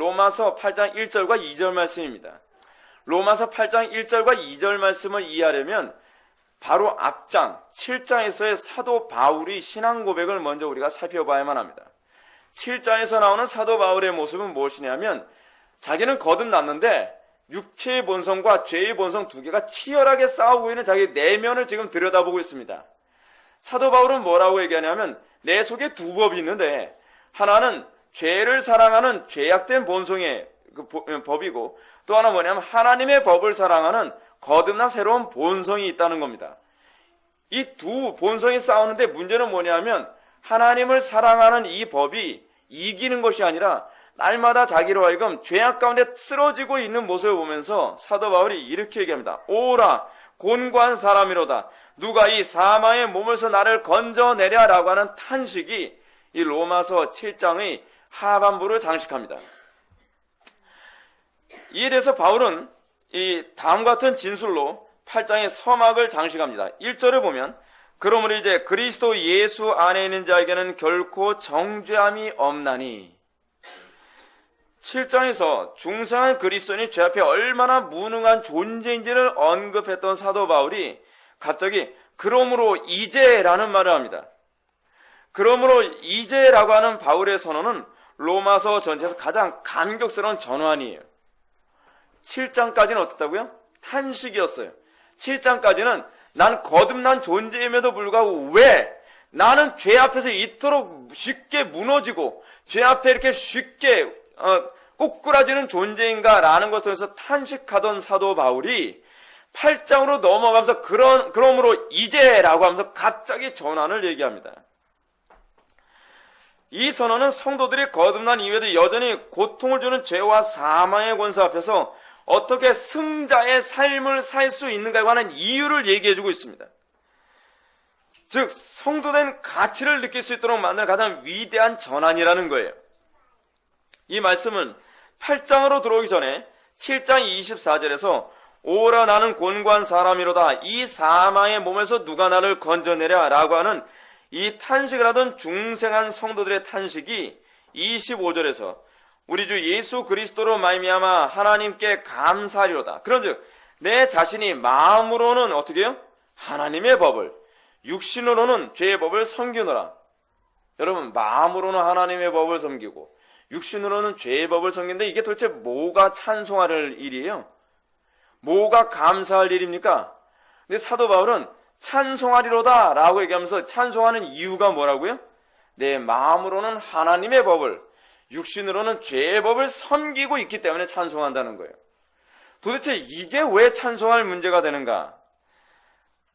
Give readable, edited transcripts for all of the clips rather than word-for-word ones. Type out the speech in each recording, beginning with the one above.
로마서 8장 1절과 2절 말씀입니다. 로마서 8장 1절과 2절 말씀을 이해하려면 바로 앞장 7장에서의 사도 바울의 신앙 고백을 먼저 우리가 살펴봐야만 합니다. 7장에서 나오는 사도 바울의 모습은 무엇이냐면 자기는 거듭났는데 육체의 본성과 죄의 본성 두 개가 치열하게 싸우고 있는 자기 내면을 지금 들여다보고 있습니다. 사도 바울은 뭐라고 얘기하냐면 내 속에 두 법이 있는데 하나는 죄를 사랑하는 죄악된 본성의 법이고 또 하나 뭐냐면 하나님의 법을 사랑하는 거듭난 새로운 본성이 있다는 겁니다. 이 두 본성이 싸우는데 문제는 뭐냐면 하나님을 사랑하는 이 법이 이기는 것이 아니라 날마다 자기로 하여금 죄악 가운데 쓰러지고 있는 모습을 보면서 사도 바울이 이렇게 얘기합니다. 오라 곤고한 사람이로다. 누가 이 사망의 몸에서 나를 건져내랴라고 하는 탄식이 이 로마서 7장의 하반부를 장식합니다. 이에 대해서 바울은 이 다음과 같은 진술로 8장의 서막을 장식합니다. 1절을 보면 그러므로 이제 그리스도 예수 안에 있는 자에게는 결코 정죄함이 없나니 7장에서 중생한 그리스도인이 죄 앞에 얼마나 무능한 존재인지를 언급했던 사도 바울이 갑자기 그러므로 이제라는 말을 합니다. 그러므로 이제라고 하는 바울의 선언은 로마서 전체에서 가장 감격스러운 전환이에요. 7장까지는 어떻다고요? 탄식이었어요. 7장까지는 난 거듭난 존재임에도 불구하고 왜 나는 죄 앞에서 이토록 쉽게 무너지고 죄 앞에 이렇게 쉽게 꼬꾸라지는 존재인가 라는 것을 통해서 탄식하던 사도 바울이 8장으로 넘어가면서 그러므로 이제라고 하면서 갑자기 전환을 얘기합니다. 이 선언은 성도들이 거듭난 이후에도 여전히 고통을 주는 죄와 사망의 권세 앞에서 어떻게 승자의 삶을 살 수 있는가에 관한 이유를 얘기해주고 있습니다. 즉 성도된 가치를 느낄 수 있도록 만드는 가장 위대한 전환이라는 거예요. 이 말씀은 8장으로 들어오기 전에 7장 24절에서 오라 나는 곤고한 사람이로다 이 사망의 몸에서 누가 나를 건져내랴 라고 하는 이 탄식을 하던 중생한 성도들의 탄식이 25절에서 우리 주 예수 그리스도로 말미암아 하나님께 감사하리로다. 그런즉 내 자신이 마음으로는 어떻게 해요? 하나님의 법을, 육신으로는 죄의 법을 섬기노라. 여러분 마음으로는 하나님의 법을 섬기고 육신으로는 죄의 법을 섬기는데 이게 도대체 뭐가 찬송할 일이에요? 뭐가 감사할 일입니까? 근데 사도 바울은 찬송하리로다 라고 얘기하면서 찬송하는 이유가 뭐라고요? 내 마음으로는 하나님의 법을 육신으로는 죄의 법을 섬기고 있기 때문에 찬송한다는 거예요. 도대체 이게 왜 찬송할 문제가 되는가?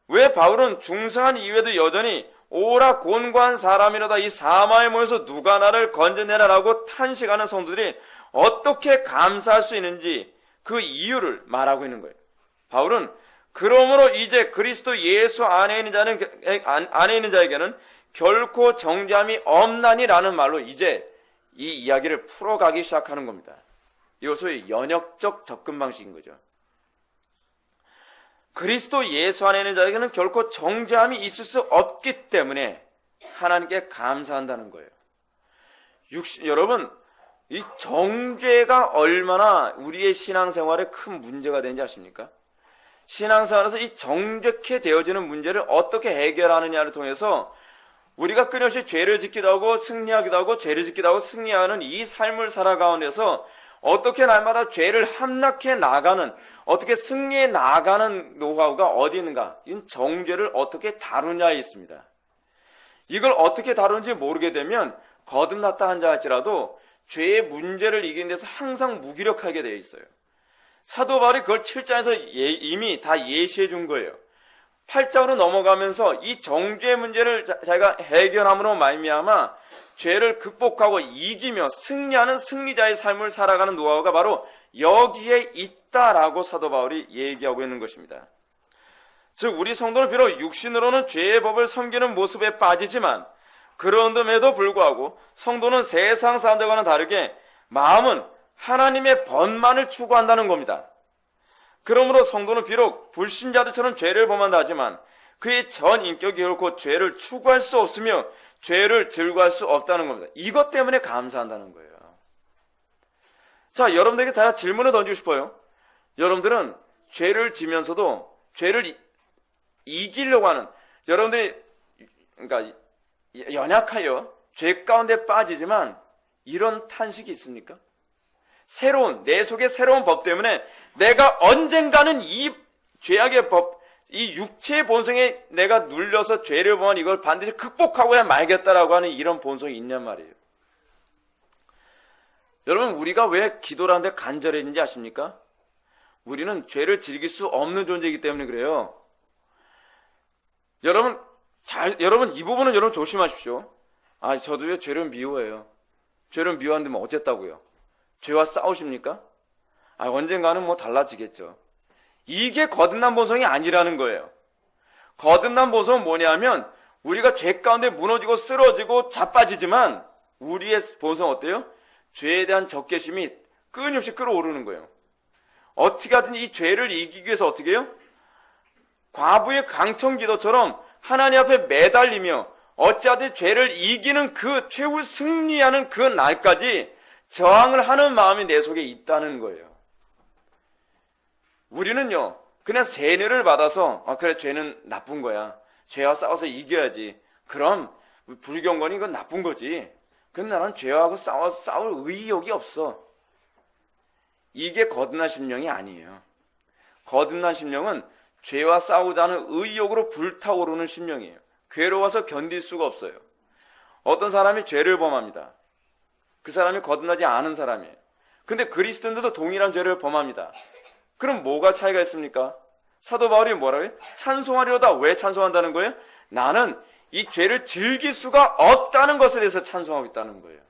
왜 바울은 중생한 이후에도 여전히 오라 곤고한 사람이로다 이 사망의 몸에서 누가 나를 건져내라 라고 탄식하는 성도들이 어떻게 감사할 수 있는지 그 이유를 말하고 있는 거예요. 바울은 그러므로 이제 그리스도 예수 안에 있는 자에게는 결코 정죄함이 없나니라는 말로 이제 이 이야기를 풀어가기 시작하는 겁니다. 이거 소위 연역적 접근 방식인 거죠. 그리스도 예수 안에 있는 자에게는 결코 정죄함이 있을 수 없기 때문에 하나님께 감사한다는 거예요. 여러분, 이 정죄가 얼마나 우리의 신앙생활에 큰 문제가 되는지 아십니까? 신앙생활에서 이 정죄케 되어지는 문제를 어떻게 해결하느냐를 통해서 우리가 끊임없이 죄를 짓기도 하고 승리하기도 하고 죄를 짓기도 하고 승리하는 이 삶을 살아가면서 어떻게 날마다 죄를 함락해 나가는, 어떻게 승리해 나가는 노하우가 어디 있는가? 이 정죄를 어떻게 다루냐에 있습니다. 이걸 어떻게 다루는지 모르게 되면 거듭났다 한자 할지라도 죄의 문제를 이기는 데서 항상 무기력하게 되어 있어요. 사도 바울이 그걸 7장에서 이미 다 예시해 준 거예요. 8장으로 넘어가면서 이 정죄의 문제를 자기가 해결함으로 말미암아 죄를 극복하고 이기며 승리하는 승리자의 삶을 살아가는 노하우가 바로 여기에 있다라고 사도 바울이 얘기하고 있는 것입니다. 즉 우리 성도는 비록 육신으로는 죄의 법을 섬기는 모습에 빠지지만 그런데도 불구하고 성도는 세상 사람들과는 다르게 마음은 하나님의 법만을 추구한다는 겁니다. 그러므로 성도는 비록 불신자들처럼 죄를 범한다 하지만 그의 전 인격이 결코 죄를 추구할 수 없으며 죄를 즐거워할 수 없다는 겁니다. 이것 때문에 감사한다는 거예요. 자, 여러분들에게 제가 질문을 던지고 싶어요. 여러분들은 죄를 지면서도 죄를 이기려고 하는, 여러분들이 그러니까 연약하여 죄 가운데 빠지지만 이런 탄식이 있습니까? 내 속에 새로운 법 때문에 내가 언젠가는 이 죄악의 법, 이 육체의 본성에 내가 눌려서 죄를 범한 이걸 반드시 극복하고야 말겠다라고 하는 이런 본성이 있냔 말이에요. 여러분, 우리가 왜 기도를 하는데 간절해진지 아십니까? 우리는 죄를 즐길 수 없는 존재이기 때문에 그래요. 여러분 이 부분은 여러분 조심하십시오. 저도 왜 죄를 미워해요. 죄를 미워하는데 뭐 어쨌다고요? 죄와 싸우십니까? 언젠가는 뭐 달라지겠죠. 이게 거듭난 본성이 아니라는 거예요. 거듭난 본성은 뭐냐면 우리가 죄 가운데 무너지고 쓰러지고 자빠지지만 우리의 본성은 어때요? 죄에 대한 적개심이 끊임없이 끌어오르는 거예요. 어떻게 하든 이 죄를 이기기 위해서 어떻게 해요? 과부의 강청기도처럼 하나님 앞에 매달리며 어찌하든 죄를 이기는 그 최후 승리하는 그 날까지 저항을 하는 마음이 내 속에 있다는 거예요. 우리는요, 그냥 세뇌를 받아서 그래, 죄는 나쁜 거야. 죄와 싸워서 이겨야지. 그럼 불경건이 이건 나쁜 거지. 근데 나는 죄하고 싸울 의욕이 없어. 이게 거듭난 심령이 아니에요. 거듭난 심령은 죄와 싸우자는 의욕으로 불타오르는 심령이에요. 괴로워서 견딜 수가 없어요. 어떤 사람이 죄를 범합니다. 그 사람이 거듭나지 않은 사람이에요. 근데 그리스도인들도 동일한 죄를 범합니다. 그럼 뭐가 차이가 있습니까? 사도 바울이 뭐라고 해요? 찬송하리로다. 왜 찬송한다는 거예요? 나는 이 죄를 즐길 수가 없다는 것에 대해서 찬송하고 있다는 거예요.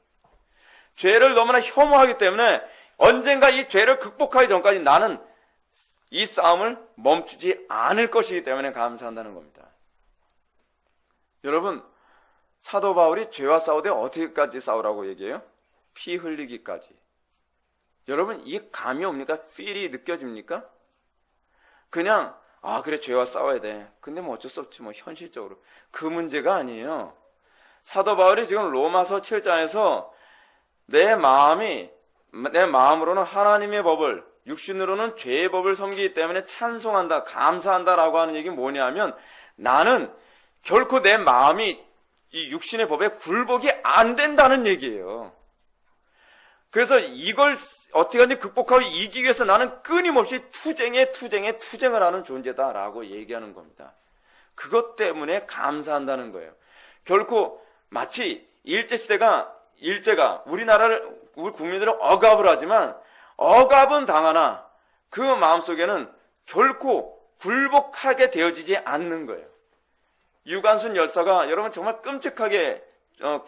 죄를 너무나 혐오하기 때문에 언젠가 이 죄를 극복하기 전까지 나는 이 싸움을 멈추지 않을 것이기 때문에 감사한다는 겁니다. 여러분, 사도 바울이 죄와 싸우되 어떻게까지 싸우라고 얘기해요? 피 흘리기까지. 여러분, 이게 감이 옵니까? 필이 느껴집니까? 그냥 그래, 죄와 싸워야 돼. 근데 뭐 어쩔 수 없지, 뭐 현실적으로. 그 문제가 아니에요. 사도 바울이 지금 로마서 7장에서 내 마음으로는 하나님의 법을, 육신으로는 죄의 법을 섬기기 때문에 찬송한다, 감사한다라고 하는 얘기는 뭐냐면 나는 결코 내 마음이 이 육신의 법에 굴복이 안 된다는 얘기예요. 그래서 이걸 어떻게 하든지 극복하고 이기기 위해서 나는 끊임없이 투쟁을 하는 존재다라고 얘기하는 겁니다. 그것 때문에 감사한다는 거예요. 결코 마치 일제가 우리 국민들은 억압을 하지만 억압은 당하나 그 마음속에는 결코 굴복하게 되어지지 않는 거예요. 유관순 열사가 여러분 정말 끔찍하게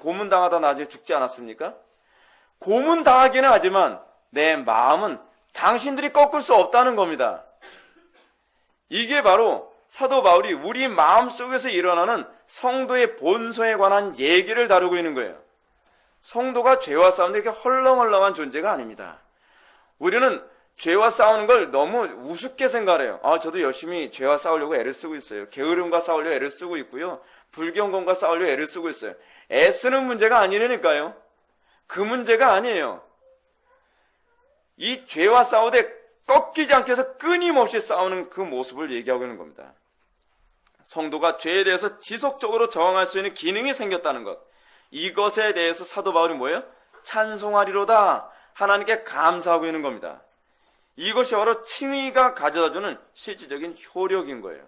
고문당하다 나중에 죽지 않았습니까? 고문당하기는 하지만 내 마음은 당신들이 꺾을 수 없다는 겁니다. 이게 바로 사도 바울이 우리 마음속에서 일어나는 성도의 본성에 관한 얘기를 다루고 있는 거예요. 성도가 죄와 싸우는데 이렇게 헐렁헐렁한 존재가 아닙니다. 우리는 죄와 싸우는 걸 너무 우습게 생각해요. 저도 열심히 죄와 싸우려고 애를 쓰고 있어요. 게으름과 싸우려고 애를 쓰고 있고요. 불경건과 싸우려고 애를 쓰고 있어요. 애쓰는 문제가 아니라니까요. 그 문제가 아니에요. 이 죄와 싸우되 꺾이지 않게 해서 끊임없이 싸우는 그 모습을 얘기하고 있는 겁니다. 성도가 죄에 대해서 지속적으로 저항할 수 있는 기능이 생겼다는 것. 이것에 대해서 사도 바울이 뭐예요? 찬송하리로다. 하나님께 감사하고 있는 겁니다. 이것이 바로 칭의가 가져다주는 실질적인 효력인 거예요.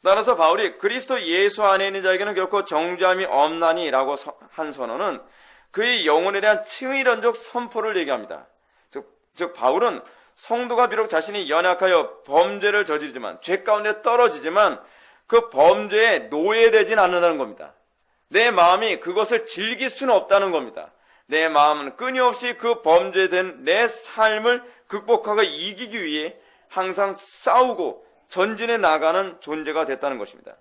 따라서 바울이 그리스도 예수 안에 있는 자에게는 결코 정죄함이 없나니라고 한 선언은 그의 영혼에 대한 칭의론적 선포를 얘기합니다. 즉 바울은 성도가 비록 자신이 연약하여 범죄를 저지르지만 죄 가운데 떨어지지만 그 범죄에 노예되진 않는다는 겁니다. 내 마음이 그것을 즐길 수는 없다는 겁니다. 내 마음은 끊임없이 그 범죄된 내 삶을 극복하고 이기기 위해 항상 싸우고 전진해 나가는 존재가 됐다는 것입니다.